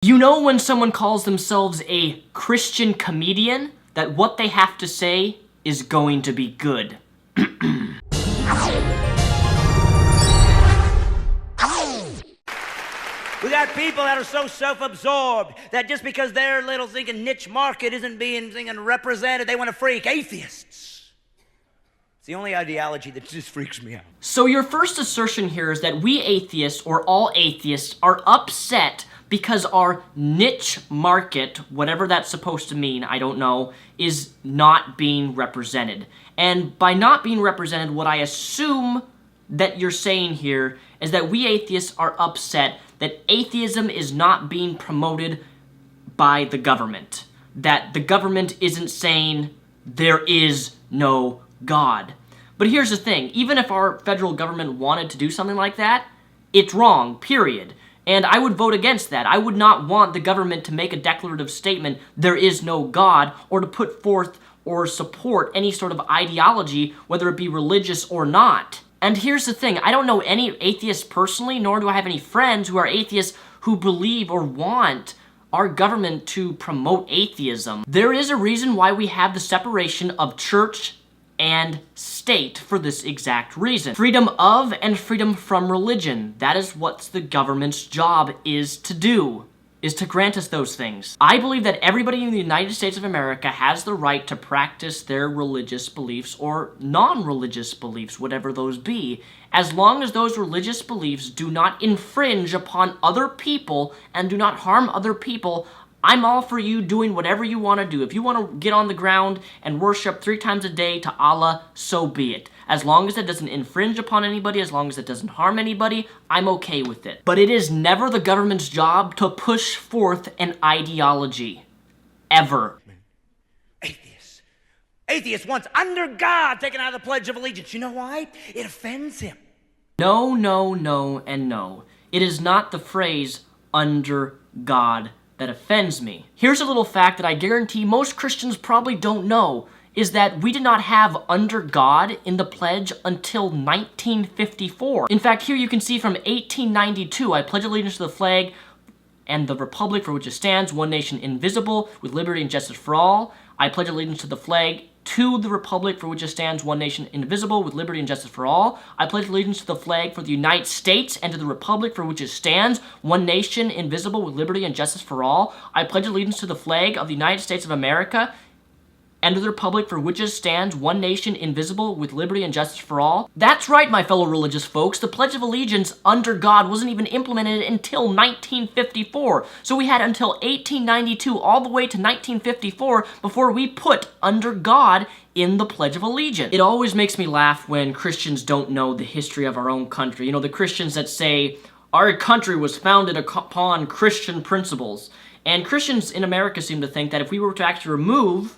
You know when someone calls themselves a Christian comedian, that what they have to say is going to be good. We got people that are so self-absorbed that just because their little thinking niche market isn't being represented, they want to freak atheists. It's the only ideology that just freaks me out. So your first assertion here is that we atheists, or all atheists, are upset because our niche market, whatever that's supposed to mean, I don't know, is not being represented. And by not being represented, what I assume that you're saying here is that we atheists are upset that atheism is not being promoted by the government. That the government isn't saying there is no God. But here's the thing, even if our federal government wanted to do something like that, it's wrong, period. And I would vote against that. I would not want the government to make a declarative statement, there is no God, or to put forth or support any sort of ideology, whether it be religious or not. And here's the thing, I don't know any atheists personally, nor do I have any friends who are atheists who believe or want our government to promote atheism. There is a reason why we have the separation of church and state for this exact reason. Freedom of and freedom from religion. That is what the government's job is to do, is to grant us those things. I believe that everybody in the United States of America has the right to practice their religious beliefs or non-religious beliefs, whatever those be, as long as those religious beliefs do not infringe upon other people and do not harm other people. I'm all for you doing whatever you want to do. If you want to get on the ground and worship 3 times a day to Allah, so be it. As long as it doesn't infringe upon anybody, as long as it doesn't harm anybody, I'm okay with it. But it is never the government's job to push forth an ideology. Ever. Atheists. Atheists wants under God taken out of the Pledge of Allegiance. You know why? It offends him. No, no, no, and no. It is not the phrase, under God, that offends me. Here's a little fact that I guarantee most Christians probably don't know, is that we did not have under God in the pledge until 1954. In fact, here you can see from 1892, I pledge allegiance to the flag and the republic for which it stands, one nation indivisible, with liberty and justice for all. I pledge allegiance to the flag to the republic for which it stands, one nation indivisible, with liberty and justice for all. I pledge allegiance to the flag for the United States and to the republic for which it stands, one nation indivisible, with liberty and justice for all. I pledge allegiance to the flag of the United States of America and to the republic for which it stands, one nation indivisible, with liberty and justice for all. That's right, my fellow religious folks. The Pledge of Allegiance under God wasn't even implemented until 1954. So we had until 1892 all the way to 1954 before we put under God in the Pledge of Allegiance. It always makes me laugh when Christians don't know the history of our own country. You know, the Christians that say, our country was founded upon Christian principles. And Christians in America seem to think that if we were to actually remove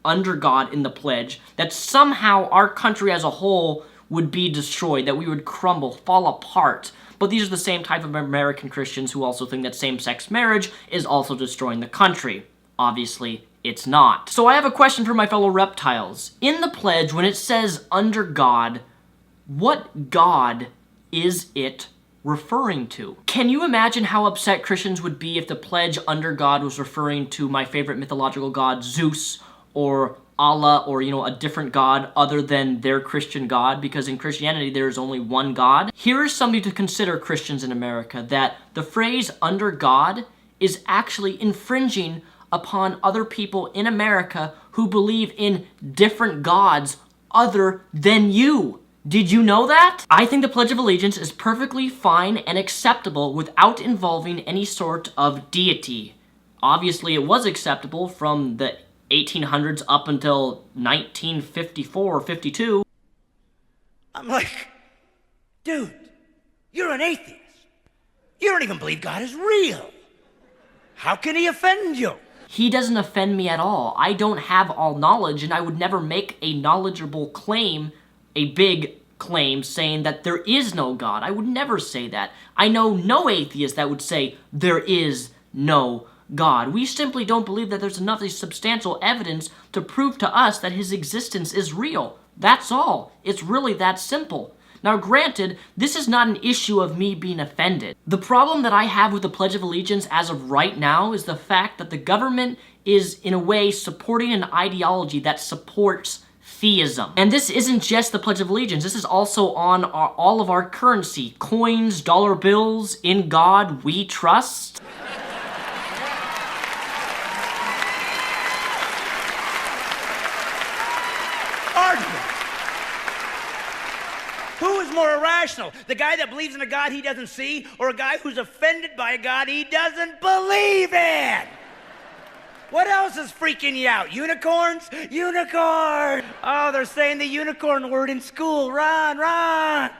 under God in the pledge, that somehow our country as a whole would be destroyed, that we would crumble, fall apart. But these are the same type of American Christians who also think that same-sex marriage is also destroying the country. Obviously, it's not. So I have a question for my fellow reptiles. In the pledge, when it says under God, what God is it referring to? Can you imagine how upset Christians would be if the pledge under God was referring to my favorite mythological god, Zeus, or Allah, or, a different God other than their Christian God, because in Christianity there is only one God? Here is something to consider, Christians in America, that the phrase under God is actually infringing upon other people in America who believe in different gods other than you. Did you know that? I think the Pledge of Allegiance is perfectly fine and acceptable without involving any sort of deity. Obviously, it was acceptable from the 1800s up until 1954 or 52. I'm like, dude, you're an atheist. You don't even believe God is real. How can he offend you? He doesn't offend me at all. I don't have all knowledge, and I would never make a knowledgeable claim, a big claim, saying that there is no God. I would never say that. I know no atheist that would say there is no God. We simply don't believe that there's enough substantial evidence to prove to us that his existence is real. That's all. It's really that simple. Now granted, this is not an issue of me being offended. The problem that I have with the Pledge of Allegiance as of right now is the fact that the government is in a way supporting an ideology that supports theism. And this isn't just the Pledge of Allegiance, this is also on all of our currency, coins, dollar bills, in God we trust. Argument. Who is more irrational? The guy that believes in a God he doesn't see, or a guy who's offended by a God he doesn't believe in? What else is freaking you out? Unicorns? Unicorn! Oh, they're saying the unicorn word in school. Run, run!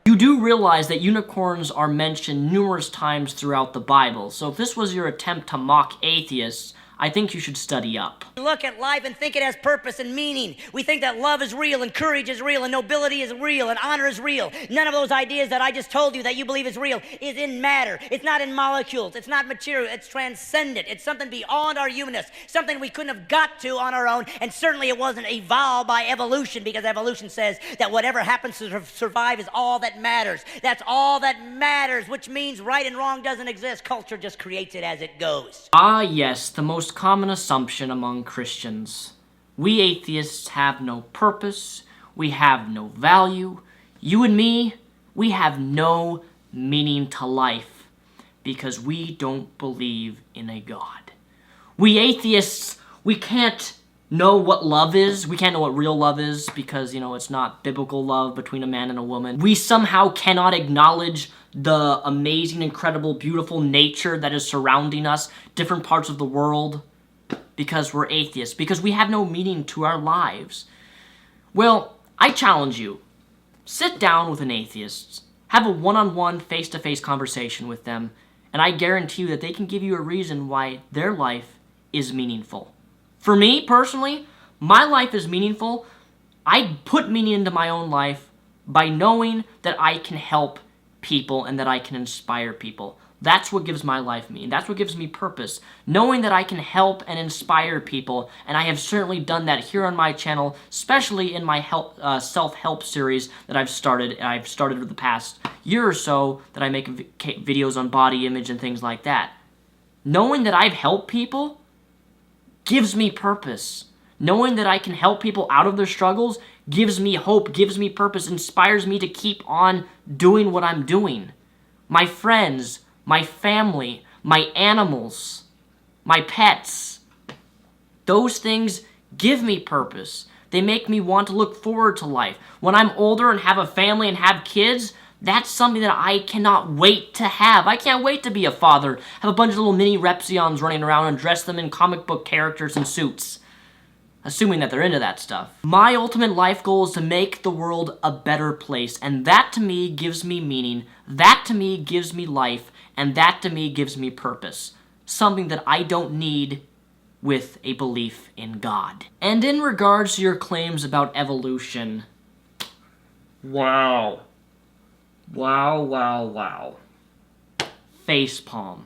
You do realize that unicorns are mentioned numerous times throughout the Bible, so if this was your attempt to mock atheists, I think you should study up. Look at life and think it has purpose and meaning. We think that love is real and courage is real and nobility is real and honor is real. None of those ideas that I just told you that you believe is real is in matter. It's not in molecules. It's not material. It's transcendent. It's something beyond our humanness, something we couldn't have got to on our own, and certainly it wasn't evolved by evolution, because evolution says that whatever happens to survive is all that matters. That's all that matters, which means right and wrong doesn't exist. Culture just creates it as it goes. Ah yes, the most common assumption among Christians. We atheists have no purpose, we have no value. You and me, we have no meaning to life because we don't believe in a God. We atheists, we can't know what love is. We can't know what real love is because, it's not biblical love between a man and a woman. We somehow cannot acknowledge the amazing, incredible, beautiful nature that is surrounding us, different parts of the world, because we're atheists, because we have no meaning to our lives. Well, I challenge you. Sit down with an atheist, have a one-on-one, face-to-face conversation with them, and I guarantee you that they can give you a reason why their life is meaningful. For me, personally, my life is meaningful. I put meaning into my own life by knowing that I can help people and that I can inspire people. That's what gives my life meaning. That's what gives me purpose. Knowing that I can help and inspire people, and I have certainly done that here on my channel, especially in my self-help series that I've started. I've started for the past year or so that I make videos on body image and things like that. Knowing that I've helped people gives me purpose. Knowing that I can help people out of their struggles gives me hope, gives me purpose, inspires me to keep on doing what I'm doing. My friends, my family, my animals, my pets, those things give me purpose. They make me want to look forward to life. When I'm older and have a family and have kids, that's something that I cannot wait to have. I can't wait to be a father, have a bunch of little mini Repzions running around and dress them in comic book characters and suits. Assuming that they're into that stuff. My ultimate life goal is to make the world a better place, and that to me gives me meaning, that to me gives me life, and that to me gives me purpose. Something that I don't need with a belief in God. And in regards to your claims about evolution, wow. Facepalm.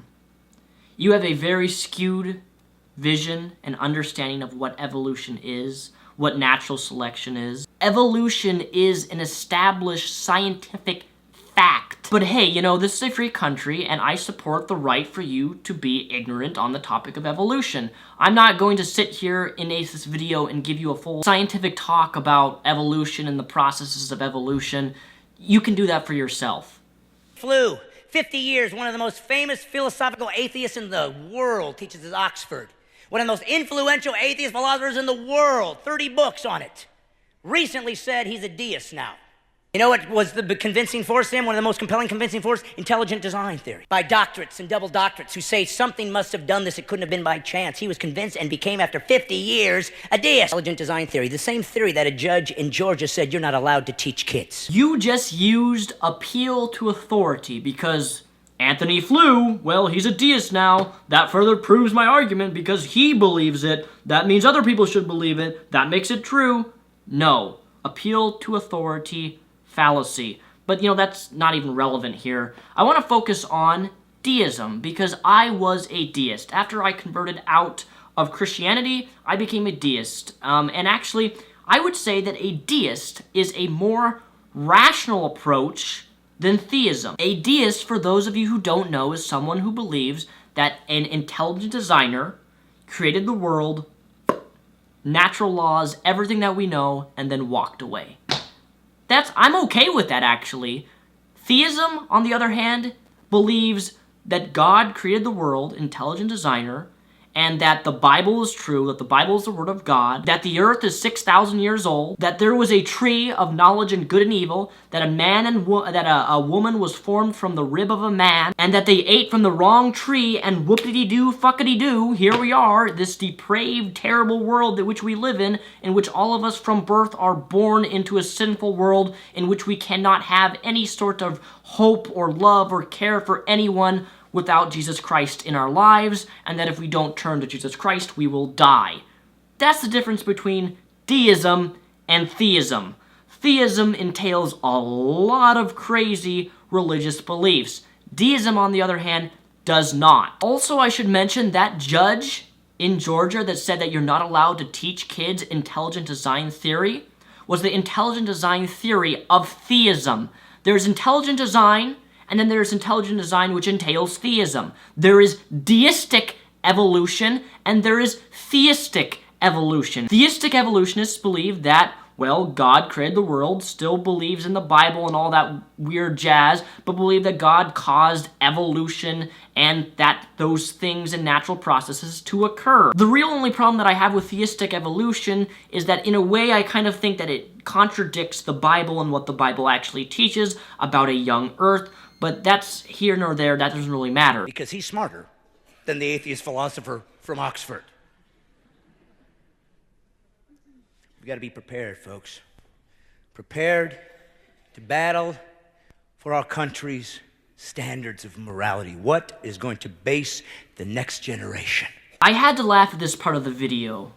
You have a very skewed vision and understanding of what evolution is, what natural selection is. Evolution is an established scientific fact. But hey, this is a free country, and I support the right for you to be ignorant on the topic of evolution. I'm not going to sit here in this video and give you a full scientific talk about evolution and the processes of evolution. You can do that for yourself. Flew. 50 years, one of the most famous philosophical atheists in the world teaches at Oxford. One of the most influential atheist philosophers in the world, 30 books on it, recently said he's a deist now. You know what was the convincing force in? One of the most compelling convincing force? Intelligent design theory. By doctorates and double doctorates who say something must have done this, it couldn't have been by chance. He was convinced and became, after 50 years, a deist. Intelligent design theory, the same theory that a judge in Georgia said you're not allowed to teach kids. You just used appeal to authority because Anthony Flew, well, he's a deist now. That further proves my argument because he believes it. That means other people should believe it. That makes it true. No. Appeal to authority, fallacy. But, that's not even relevant here. I want to focus on deism because I was a deist. After I converted out of Christianity, I became a deist. And actually, I would say that a deist is a more rational approach than theism. A deist, for those of you who don't know, is someone who believes that an intelligent designer created the world, natural laws, everything that we know, and then walked away. I'm okay with that, actually. Theism, on the other hand, believes that God created the world, intelligent designer, and that the Bible is true, that the Bible is the Word of God, that the earth is 6,000 years old, that there was a tree of knowledge and good and evil, that a woman was formed from the rib of a man, and that they ate from the wrong tree, and whoopity-doo, fuckity-doo, here we are, this depraved, terrible world that which we live in which all of us from birth are born into a sinful world, in which we cannot have any sort of hope or love or care for anyone without Jesus Christ in our lives, and that if we don't turn to Jesus Christ, we will die. That's the difference between deism and theism. Theism entails a lot of crazy religious beliefs. Deism, on the other hand, does not. Also, I should mention that judge in Georgia that said that you're not allowed to teach kids intelligent design theory was the intelligent design theory of theism. There's intelligent design, and then there's intelligent design, which entails theism. There is deistic evolution, and there is theistic evolution. Theistic evolutionists believe that, well, God created the world, still believes in the Bible and all that weird jazz, but believe that God caused evolution and that those things and natural processes to occur. The real only problem that I have with theistic evolution is that in a way I kind of think that it contradicts the Bible and what the Bible actually teaches about a young earth, but that's here nor there, that doesn't really matter. Because he's smarter than the atheist philosopher from Oxford. We've got to be prepared, folks. Prepared to battle for our country's standards of morality. What is going to base the next generation? I had to laugh at this part of the video.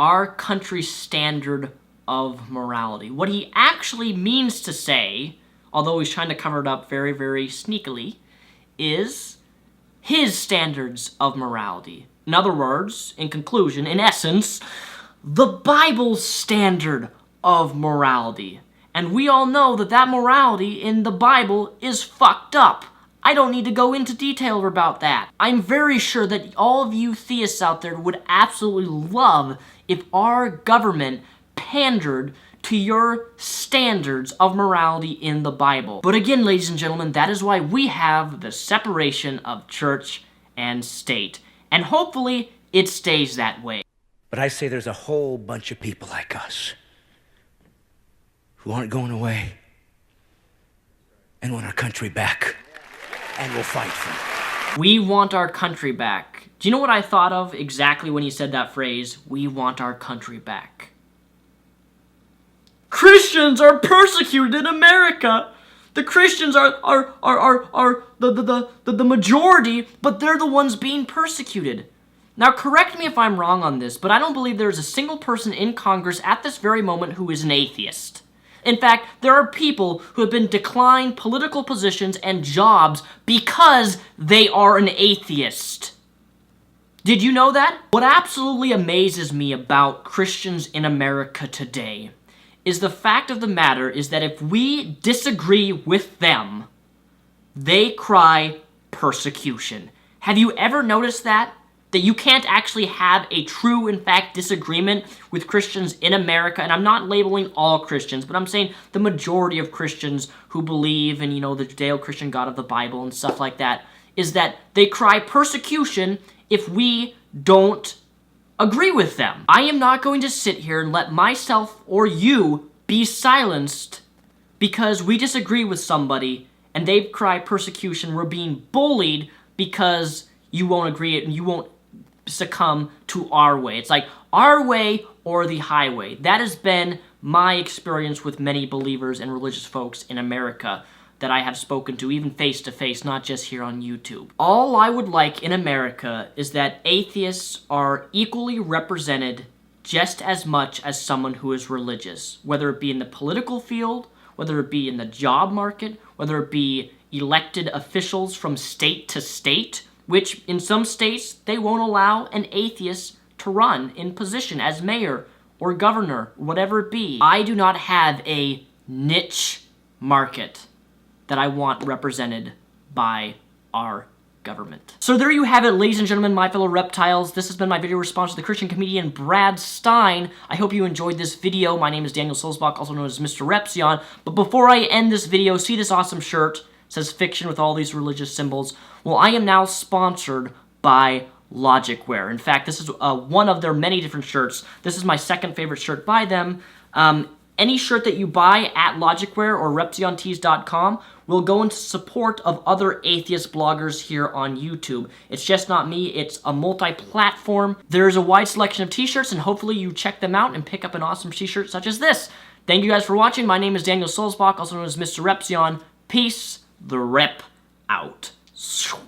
Our country's standard of morality. What he actually means to say, although he's trying to cover it up very, very sneakily, is his standards of morality. In other words, in conclusion, in essence, the Bible's standard of morality. And we all know that that morality in the Bible is fucked up. I don't need to go into detail about that. I'm very sure that all of you theists out there would absolutely love if our government pandered to your standards of morality in the Bible. But again, ladies and gentlemen, that is why we have the separation of church and state. And hopefully, it stays that way. But I say there's a whole bunch of people like us who aren't going away and want our country back, and will fight for it. We want our country back. Do you know what I thought of exactly when he said that phrase? We want our country back. Christians are persecuted in America. The Christians are the majority, but they're the ones being persecuted. Now, correct me if I'm wrong on this, but I don't believe there's a single person in Congress at this very moment who is an atheist. In fact, there are people who have been declined political positions and jobs because they are an atheist. Did you know that? What absolutely amazes me about Christians in America today is the fact of the matter is that if we disagree with them, they cry persecution. Have you ever noticed that? That you can't actually have a true, in fact, disagreement with Christians in America, and I'm not labeling all Christians, but I'm saying the majority of Christians who believe in, the Judeo-Christian God of the Bible and stuff like that, is that they cry persecution if we don't agree with them. I am not going to sit here and let myself or you be silenced because we disagree with somebody and they cry persecution. We're being bullied because you won't agree and you won't succumb to our way. It's like our way or the highway. That has been my experience with many believers and religious folks in America that I have spoken to, even face-to-face, not just here on YouTube. All I would like in America is that atheists are equally represented just as much as someone who is religious, whether it be in the political field, whether it be in the job market, whether it be elected officials from state to state, which in some states, they won't allow an atheist to run in position as mayor or governor, whatever it be. I do not have a niche market that I want represented by our government. So there you have it, ladies and gentlemen, my fellow reptiles. This has been my video response to the Christian comedian Brad Stein. I hope you enjoyed this video. My name is Daniel Sulzbach, also known as Mr. Repsion. But before I end this video, see this awesome shirt? It says fiction with all these religious symbols. Well, I am now sponsored by Logicware. In fact, this is one of their many different shirts. This is my second favorite shirt by them. Any shirt that you buy at Logicware or ReptionTees.com will go into support of other atheist bloggers here on YouTube. It's just not me, it's a multi-platform. There's a wide selection of t-shirts, and hopefully you check them out and pick up an awesome t-shirt such as this. Thank you guys for watching. My name is Daniel Sulzbach, also known as Mr. Repsion. Peace, the rep out.